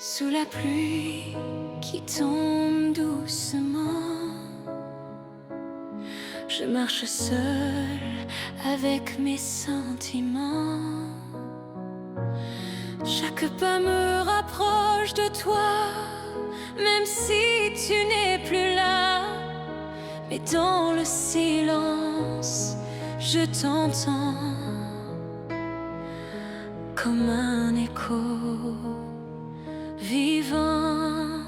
Sous la pluie qui tombe doucement, je marche seule avec mes sentiments. Chaque pas me rapproche de toi, même si tu n'es plus là. Mais dans le silence, je t'entends comme un écho vivant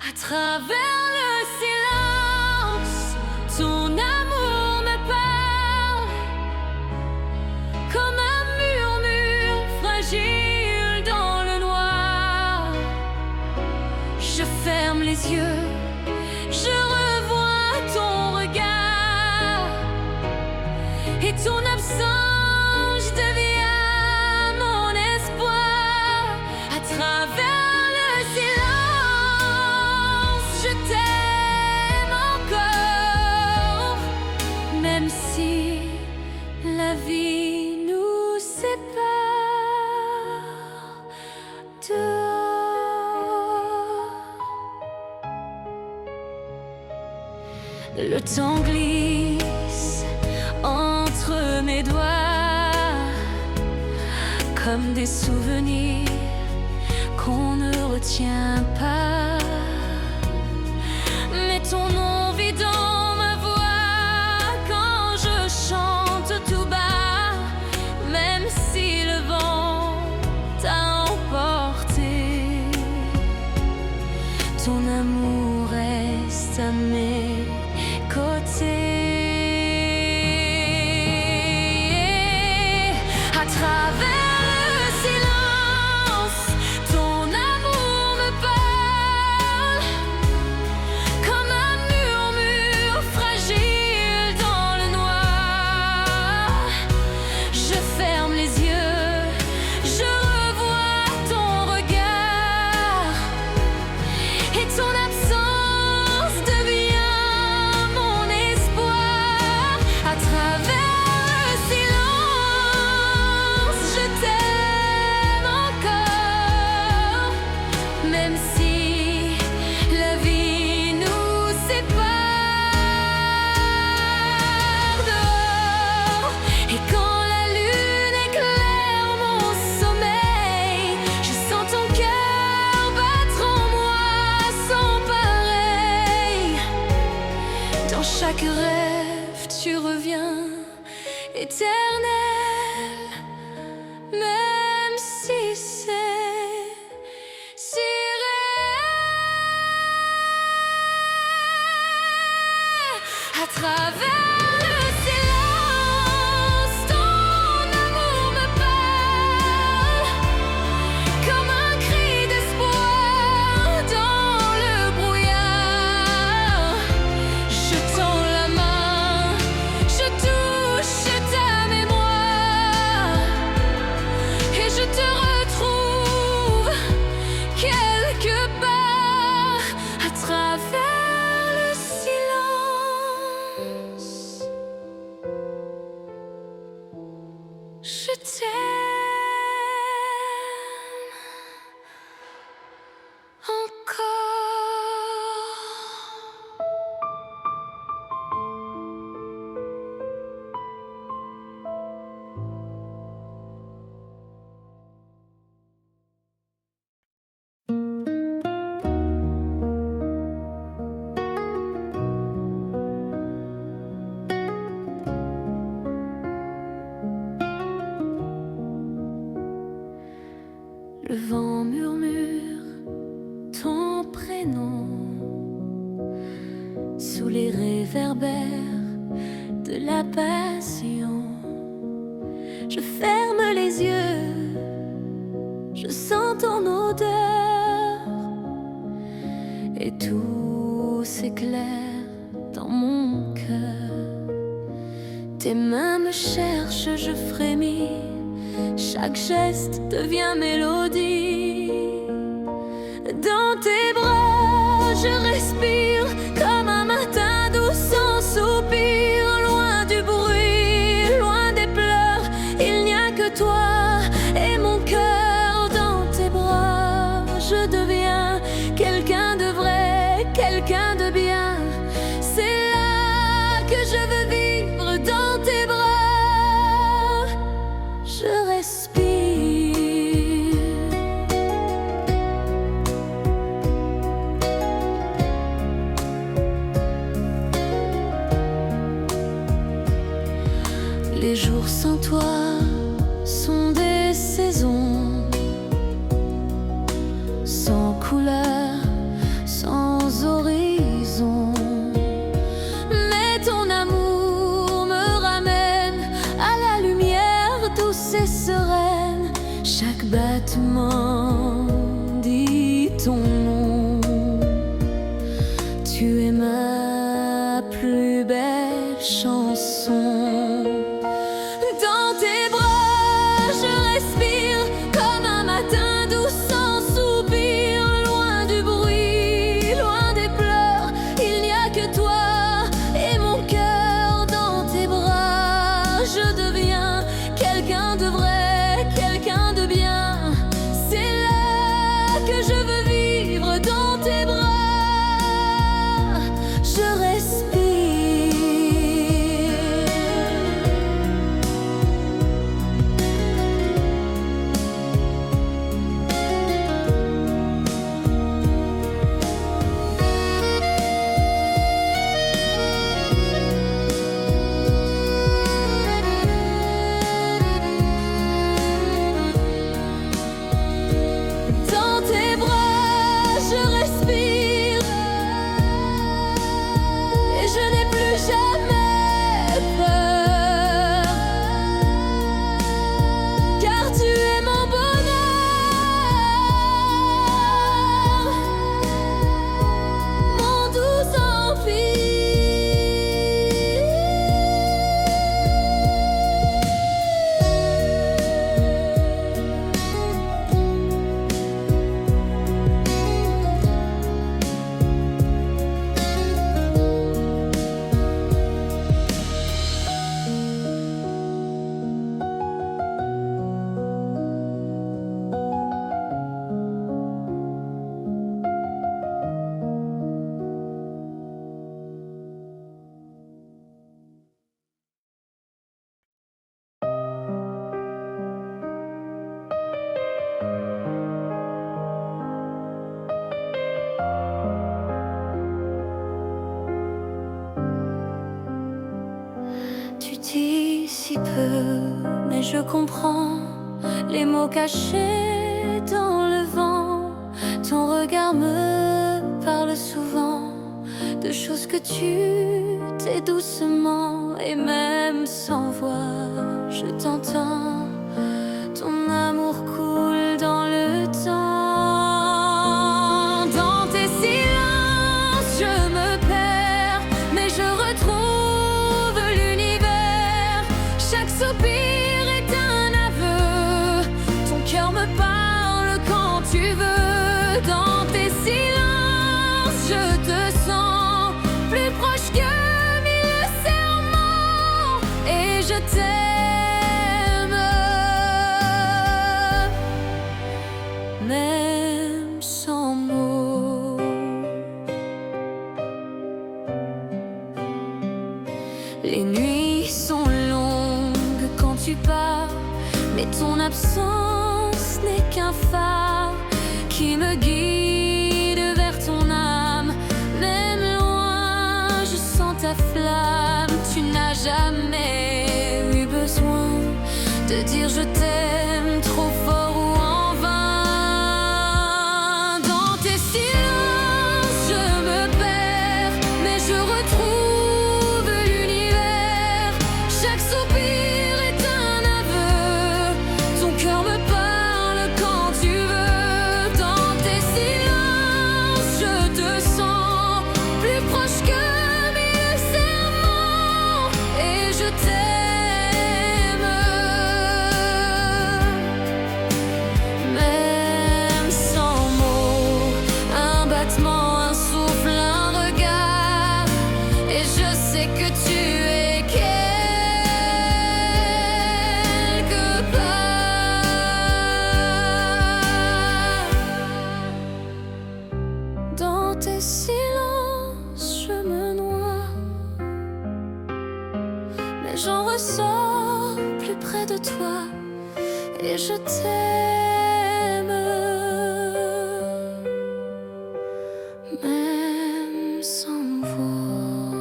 à travers le silence. Ton amour me parle comme un murmure fragile dans le noir. Je ferme les yeux, je revois ton regard, et ton absence devient mon espoir. À travers le silence, je t'aime encore, même si la vie nous sépare dehors. Le temps glisse entre mes doigts comme des souvenirs qu'on ne retient pas. Mais ton nom vit dans ma voix quand je chante tout bas, même si le vent t'a emporté. Ton amour reste à mes côtés. À travers le silence, ton amour me parle comme un murmure fragile dans le noir. Je ferme les yeux, je revois ton regard, et ton absence devient mon espoir. À travers le silence, je t'aime encore, même si la vie nous sépare dehors. Et quand la lune éclaire mon sommeil, je sens ton cœur battre en moi sans pareil. Dans chaque rêve, tu reviens éternel, même si c'est si réel. À travers le silence, ton amour me parle comme un cri d'espoir dans le brouillard. Je tends la main, je touche ta mémoire, et je te retrouve quelque part. À travers le silence, je t'aime encore. Le vent murmure ton prénom sous les réverbères de la passion. Je ferme les yeux, je sens ton odeur, et tout s'éclaire dans mon cœur. Tes mains me cherchent, je frémis, chaque geste devient mélodie. Dans tes bras, je respire comme un matin doux sans soupir. Loin du bruit, loin des pleurs, il n'y a que toi et mon cœur dans tes bras. Je deviens jours sans toi sont des saisons sans couleur, sans horizon. Mais ton amour me ramène à la lumière douce et sereine. Chaque battement dit ton nom. Tu es ma plus belle chanson. Dans tes bras, je respire comme un matin doux sans soupir. Loin du bruit, loin des pleurs, il n'y a que toi et mon cœur. Dans tes bras, je deviens quelqu'un de vrai, quelqu'un de bien. C'est là que je veux vivre, dans tes bras. Je respire. Dans tes bras, je respire. Et je n'ai plus jamais peur, car tu es mon bonheur, mon doux empire. Tu dis si peu, mais je comprends les mots cachés dans le vent. Ton regard me parle souvent de choses que tu tais doucement. Et même sans voix, je t'entends. Ton amour coule dans le temps. Dans tes silences, je me perds, mais je retrouve l'univers. Chaque soupir est un aveu. Ton cœur me parle quand tu veux. Dans tes silences, je te sens plus proche que mille serments. Et je t'aime, même sans mots. Les nuits sont longues quand tu pars, mais ton absence n'est qu'un phare qui me guide vers ton âme. Même loin, je sens ta flamme. Tu n'as jamais eu besoin de dire je t'aime trop fort ou en vain. Dans tes silences, je me perds, mais je retrouve l'univers. Chaque soupir est un aveu. Ton cœur me parle quand tu veux. Dans tes silences, je te sens plus proche que mille serments. Et je t'aime, même sans mots. Un battement, un souffle, un regard. Et je sais que tu es quelque part. Dans tes silences, je me noie, mais j'en ressors plus près de toi. Et je t'aime, même sans voix.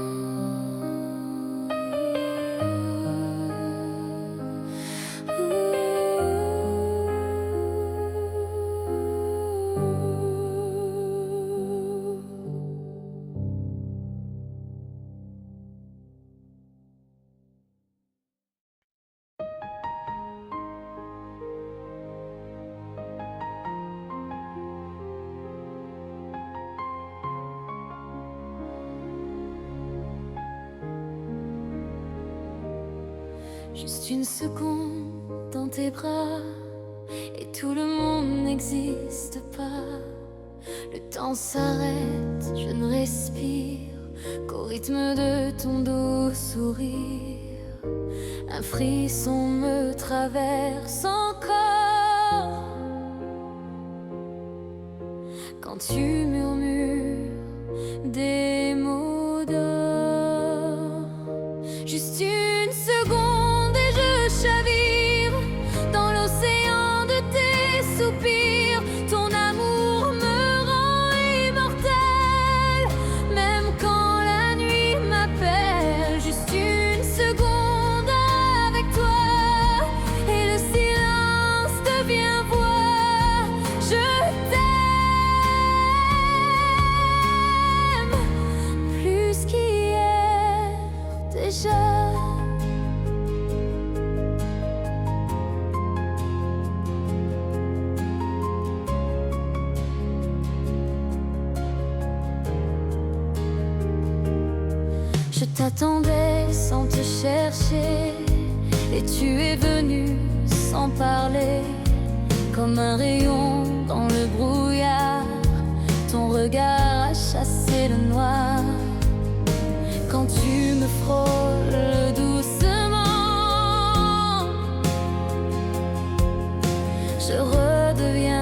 Juste une seconde dans tes bras et tout le monde n'existe pas. Le temps s'arrête, je ne respire qu'au rythme de ton doux sourire. Un frisson me traverse encore quand tu murmures des mots d'or. Juste une seconde et je chavire dans l'océan de tes soupirs. Ton amour me rend immortel, même quand la nuit m'appelle. Juste une seconde avec toi et le silence devient voix. Je t'aime plus qu'hier déjà. Je t'attendais sans te chercher et tu es venu sans parler, comme un rayon dans le brouillard. Ton regard a chassé le noir. Quand tu me frôles doucement, je redeviens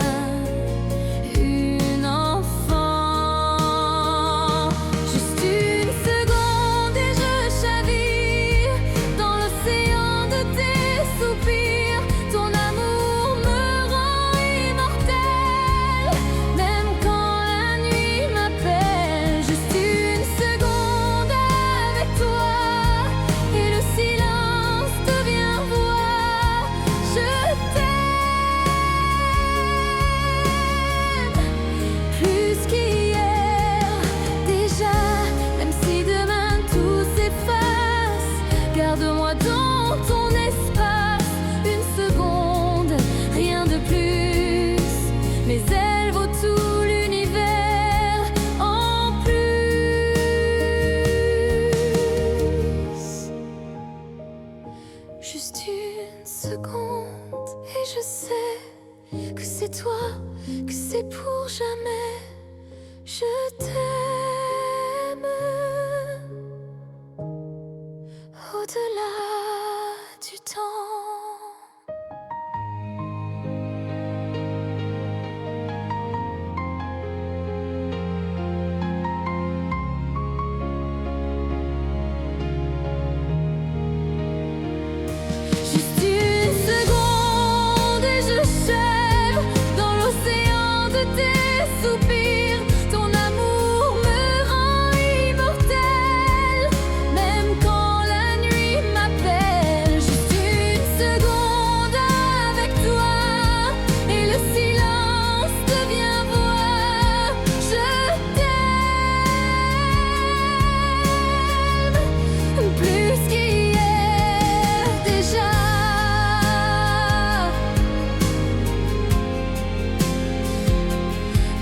une enfant. Juste une seconde et je chavire dans l'océan de tes soupirs. Ton amour me rend immortel, même quand la nuit m'appelle. Juste une seconde avec toi et le silence devient voix. Je t'aime plus qu'hier déjà. Même si demain tout s'efface, garde-moi dans ton espace. Une seconde, rien de plus, mais elle vaut tout l'univers en plus. Juste une seconde et je sais que c'est toi, que c'est pour jamais. Je t'aime au-delà du temps. Juste une seconde et je chève dans l'océan de tes soupirs. Ton amour me rend immortel, même quand la nuit m'appelle. Juste une seconde avec toi et le silence devient voix. Je t'aime plus qu'hier déjà.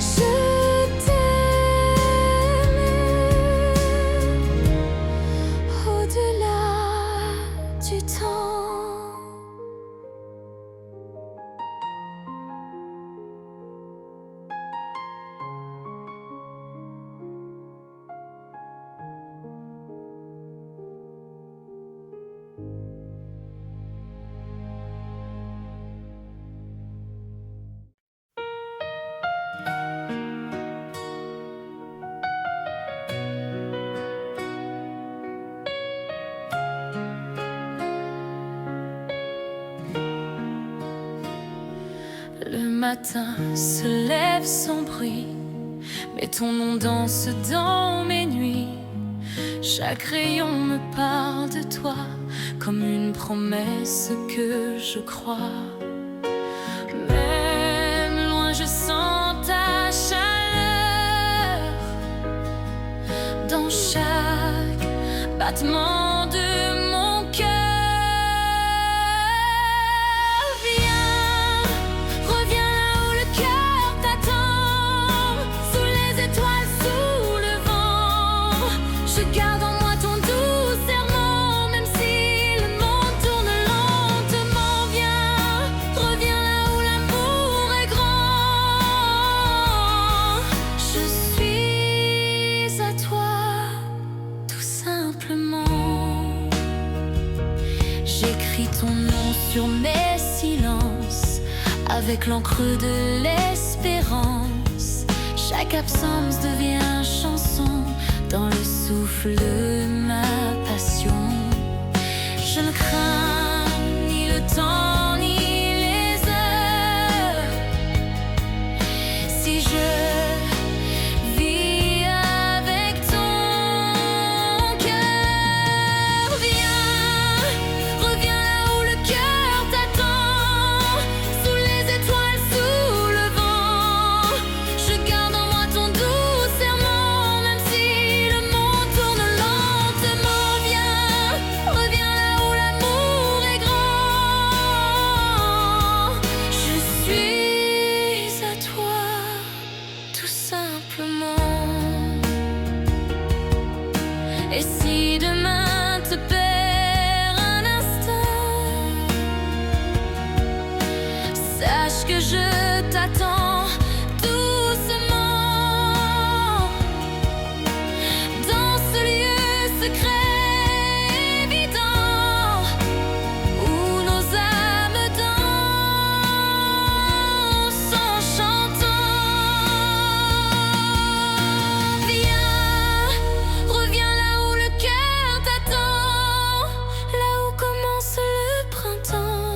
Je t'aime au-delà du temps. Le matin se lève sans bruit, mais ton nom danse dans mes nuits. Chaque rayon me parle de toi, comme une promesse que je crois. Même loin je sens ta chaleur dans chaque battement de mon cœur. Viens, reviens là où le cœur t'attend, sous les étoiles, sous le vent. Je garde en moi ton doux serment, même si le monde tourne lentement. sur mes silences avec l'encre de l'espérance. Chaque absence devient chanson dans le souffle de ma passion. Je ne crains ni le temps ni les heures. Si je vis avec ton cœur, reviens là où le cœur t'attend, sous les étoiles, sous le vent. Je garde en moi ton doux serment, même si le monde tourne lentement. Reviens là où l'amour est grand. Je suis à toi, tout simplement. Et si demain te perd un instant, sache que je t'attends doucement dans ce lieu secret évident où nos âmes dansent en chantant. Reviens là où le cœur t'attend, là où commence le printemps.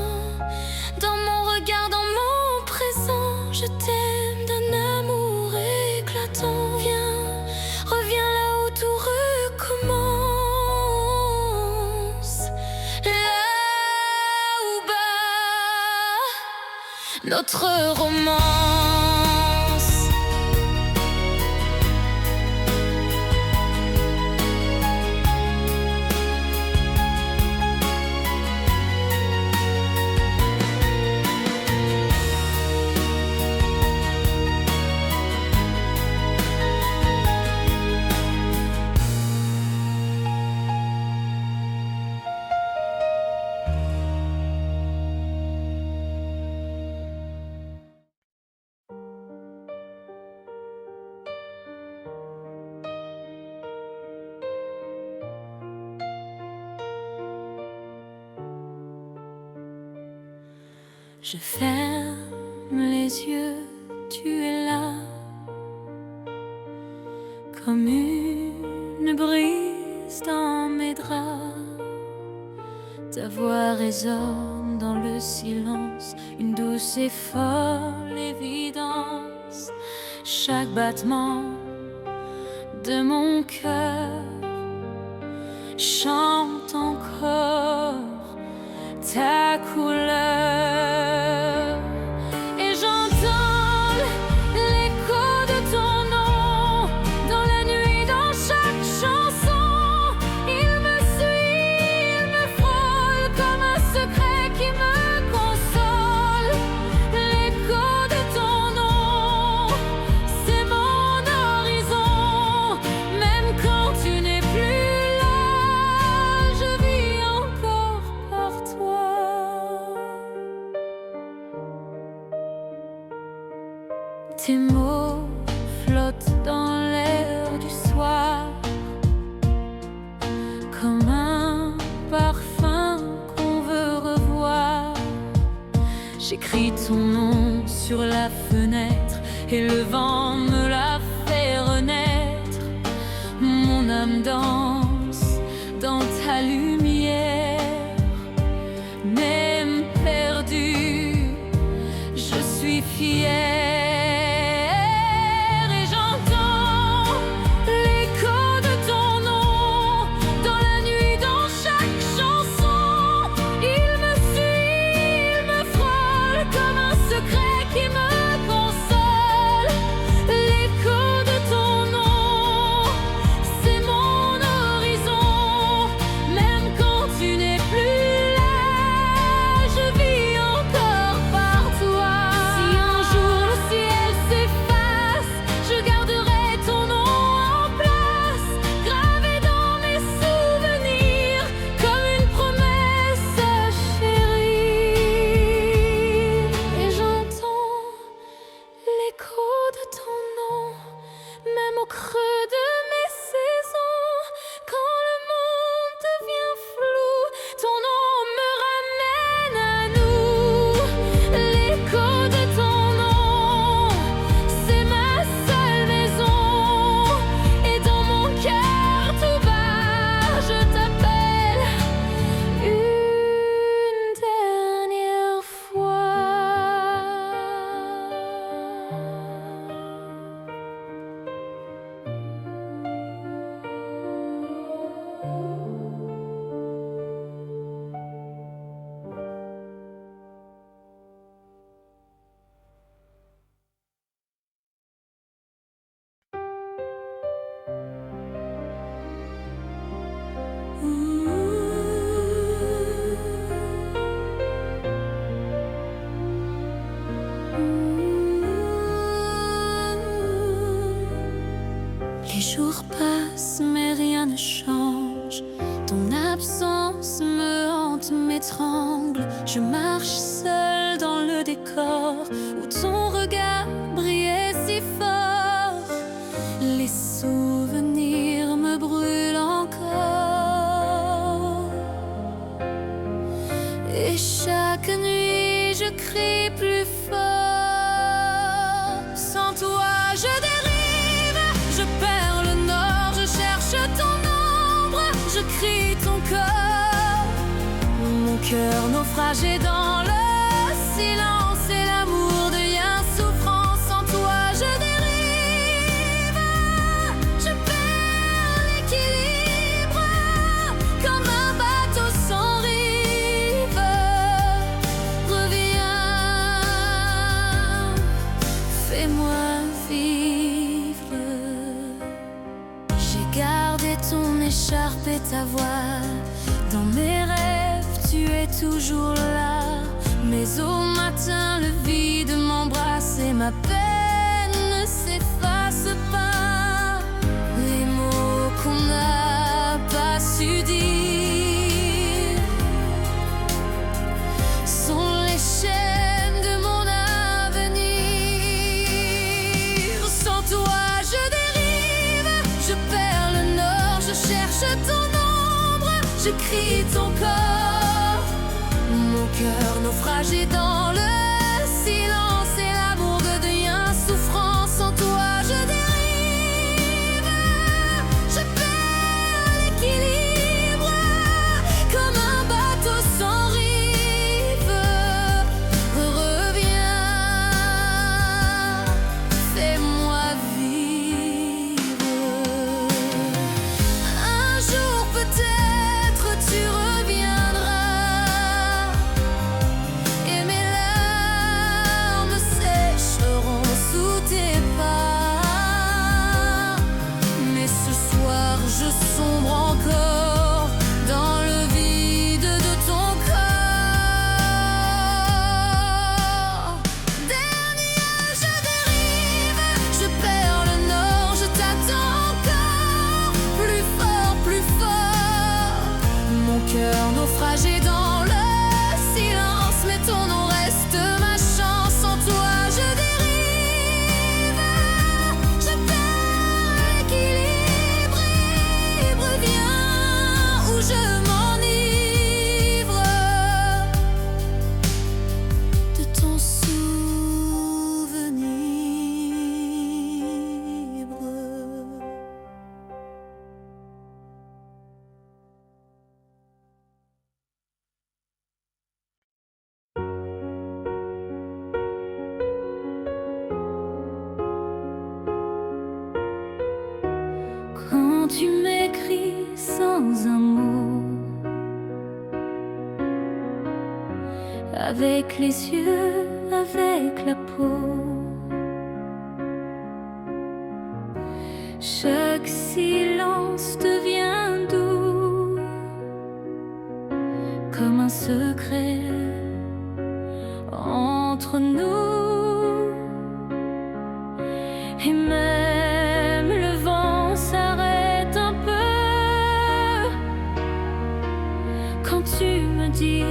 Dans mon regard, dans mon présent, je t'aime d'un amour éclatant. Reviens là où tout recommence, là où bat notre romance. Je ferme les yeux, tu es là, comme une brise dans mes draps. Ta voix résonne dans le silence, une douce et folle évidence. Chaque battement de mon cœur chante encore ta couleur. Et j'entends l'écho de ton nom dans la nuit, dans chaque chanson. Il me suit, il me frôle comme un secret qui me console. L'écho de ton nom, c'est mon horizon. Même quand tu n'es plus là, je vis encore par toi. Tes mots flottent dans l'air du soir, comme un parfum qu'on veut revoir. J'écris ton nom sur la fenêtre et le vent me l'a fait renaître. Mon âme danse dans ta lumière, même perdue, je suis fière. Et j'entends l'écho de ton nom dans la nuit, dans chaque chanson. Il me suit, il me frôle comme un secret qui me console. L'écho de ton nom, c'est mon horizon. Même quand tu n'es plus là, je vis encore par toi. Si un jour le ciel s'efface, je garderai ton nom en place, gravé dans mes souvenirs comme une promesse chérie. Et j'entends l'écho de ton nom, même au creux de mes saisons. Quand le monde devient flou, ton nom me ramène à Les jours passent mais rien ne change. Ton absence me hante, m'étrangle. Je marche seule dans le décor où ton regard brillait si fort. Les souvenirs me brûlent encore. Et chaque nuit je crie plus fort. Sans toi je dérive, je perds le nord, je cherche ton ombre, je crie ton corps. Mon cœur naufragé dans le silence et l'amour devient souffrance. Sans toi je dérive, je perds l'équilibre comme un bateau sans rive. Reviens, fais-moi vivre. J'ai gardé ton écharpe et ta voix. Dans mes rêves, tu es toujours là. Mais au matin, le vide m'embrasse et ma peine ne s'efface pas. Les mots qu'on n'a pas su dire sont les chaînes de mon avenir. Sans toi, je dérive, je perds le nord, je cherche ton ombre, je crie ton corps. Mon cœur naufragé dans le silence et l'amour devient souffrance. Sans toi je dérive, je perds l'équilibre comme un bateau sans rive. Reviens, fais-moi vivre. Un jour peut-être tu reviendras et mes larmes sécheront sous tes pas. Mais ce soir je sombre encore dans le vide de ton corps. Dernier, je dérive, je perds le nord, je t'attends encore plus fort, plus fort. Mon cœur naufragé dans le silence, mais ton nom reste ma chance. Sans toi je dérive, je perds l'équilibre et reviens où je m'enivre de ton souvenir. Quand tu m'écris sans un mot, avec les yeux, avec la peau, chaque silence devient doux, comme un secret entre nous. Et même le vent s'arrête un peu quand tu me dis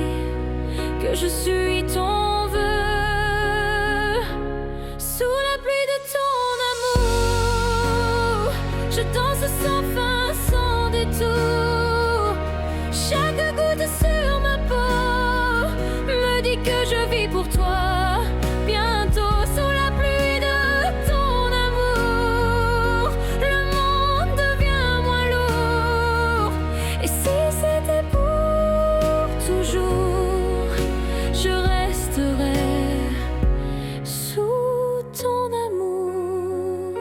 que je suis ton vœu. Sous la pluie de ton amour, je danse sans fin, sans détour. Chaque goutte sur ma peau me dit que je vis pour toi. Bientôt, sous la pluie de ton amour, le monde devient moins lourd. Et si c'était pour toujours, je resterai sous ton amour.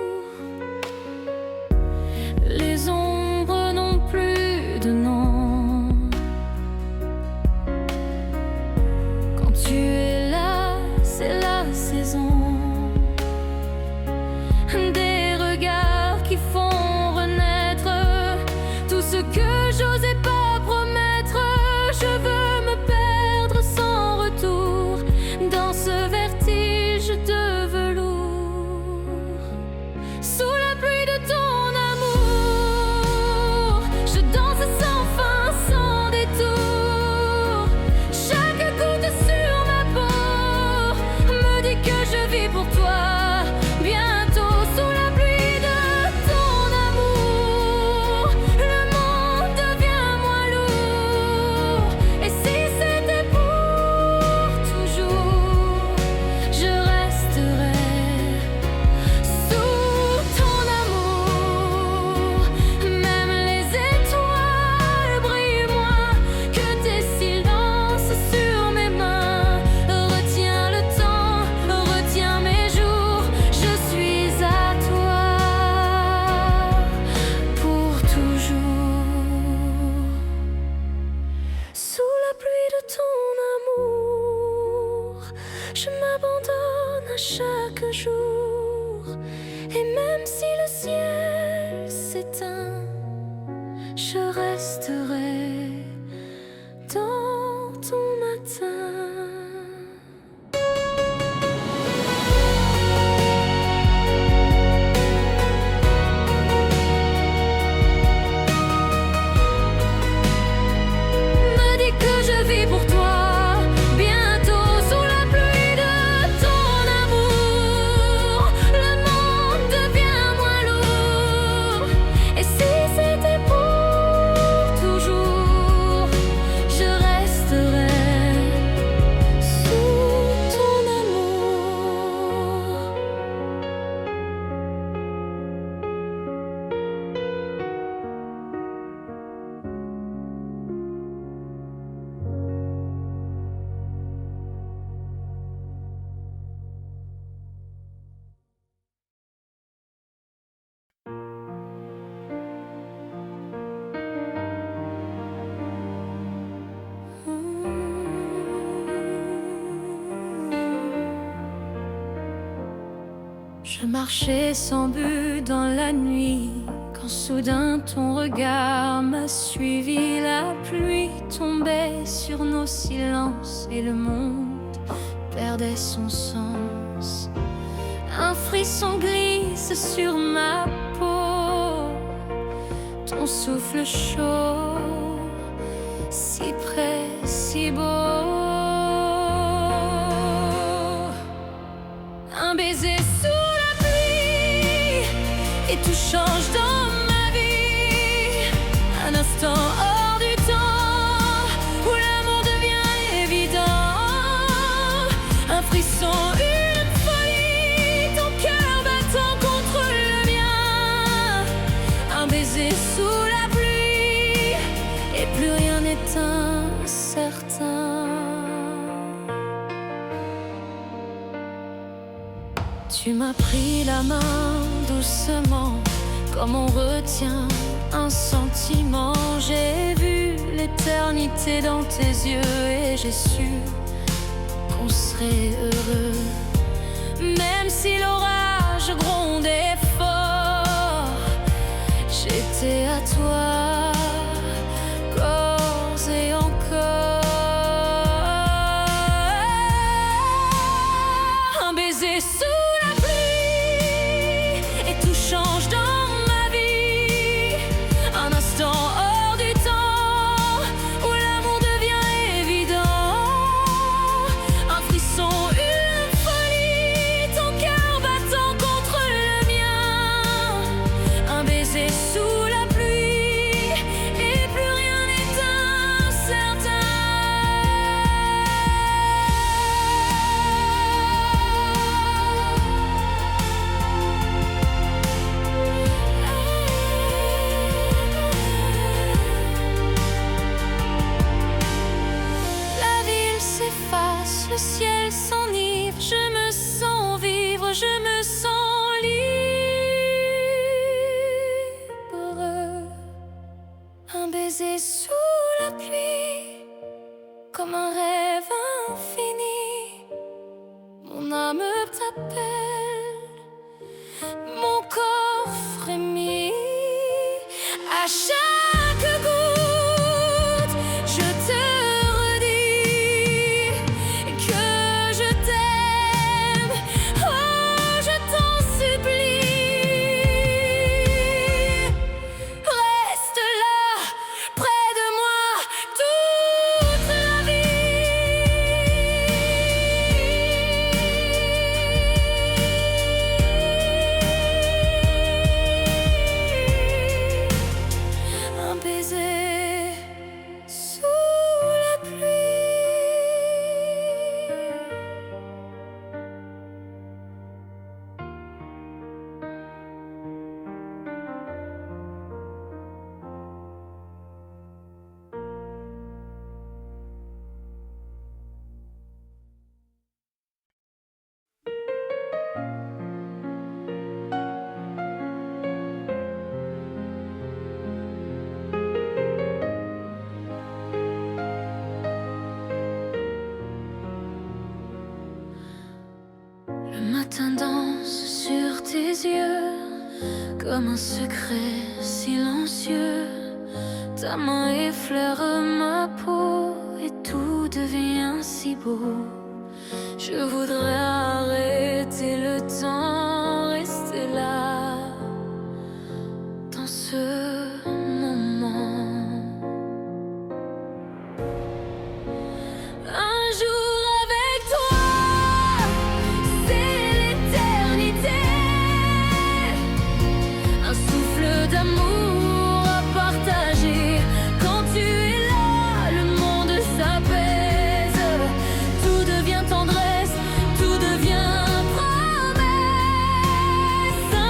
Les ombres n'ont plus de nom. Quand tu es là, c'est la saison. Des regards qui font renaître tout ce que j'osais pas promettre. Je veux me perdre sans retour dans ce vertige de velours. Sous la pluie de ton amour, matin, je resterai dans ton matin. Me dis que je vis pour toi, bientôt sous la pluie de ton amour. Le monde devient moins lourd, et si c'était pour toujours, je resterai sous ton amour. Je marchais sans but dans la nuit, quand soudain ton regard m'a suivi. La pluie tombait sur nos silences et le monde perdait son sens. Un frisson glisse sur ma peau, ton souffle chaud, si près, si beau. Un baiser sous la pluie et tout change dans ma vie. Un instant hors du temps où l'amour devient évident. Un frisson, une folie, ton cœur battant contre le mien. Un baiser sous la pluie et plus rien n'est incertain. Tu m'as pris la main doucement, comme on retient un sentiment. J'ai vu l'éternité dans tes yeux et j'ai su qu'on serait heureux. Même si l'orage grondait fort, j'étais à toi, corps et encore. Un baiser sous change dans ma vie. Un instant hors du temps où l'amour devient évident. Un frisson, une folie, ton cœur battant contre le mien. Un baiser sous la pluie et plus rien n'est incertain. Le ciel s'enivre, je me sens vivre, je me sens libre. Un baiser sous la pluie, comme un rêve infini. Mon âme t'appelle, mon corps frémit. À chaque goutte, je te comme un secret silencieux. Ta main effleure ma peau et tout devient si beau. Je voudrais arrêter le temps, rester là, dans ce moment. Un jour avec toi, c'est l'éternité. Un souffle d'amour à partager. Quand tu es là, le monde s'apaise. Tout devient tendresse, tout devient promesse.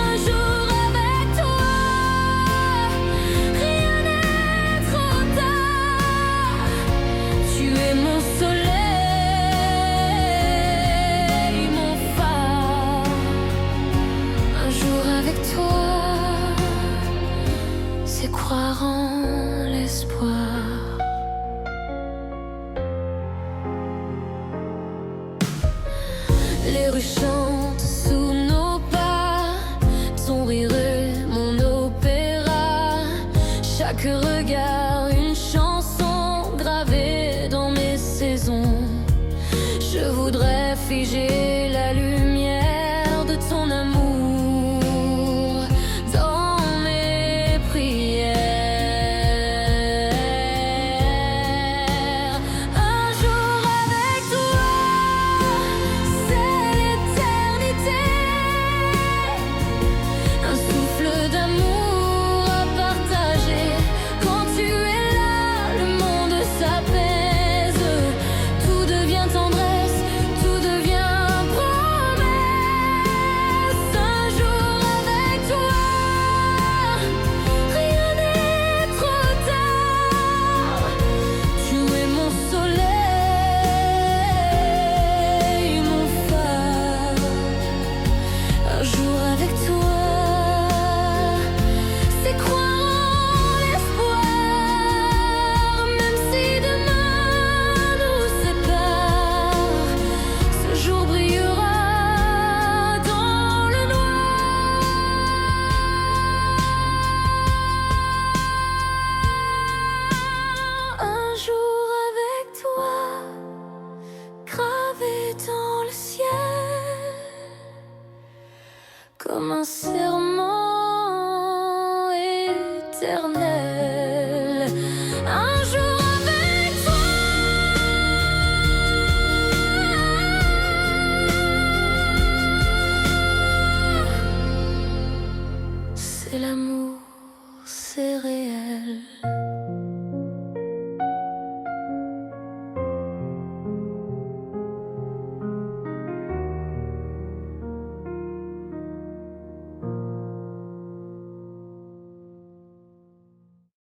Un jour avec toi, rien n'est trop tard. Tu es mon soleil, mon phare. Un jour avec toi, c'est croire en l'espoir. Les rues chantent sous nos pas, ton rire est mon opéra. Chaque regard une chanson gravée dans mes saisons. Je voudrais figer la lumière de ton amour dans mes prières. Un jour avec toi, c'est l'éternité. Un souffle d'amour à partager. Quand tu es là, le monde s'apaise. Tout devient tendresse, tout devient promesse. Un jour avec toi, rien n'est trop tard. Tu es mon soleil, mon phare. Un jour avec toi, c'est croire en l'espoir. Même si demain nous sépare, ce jour brillera dans le noir. Un jour avec toi, gravé dans le ciel, comme un serment éternel.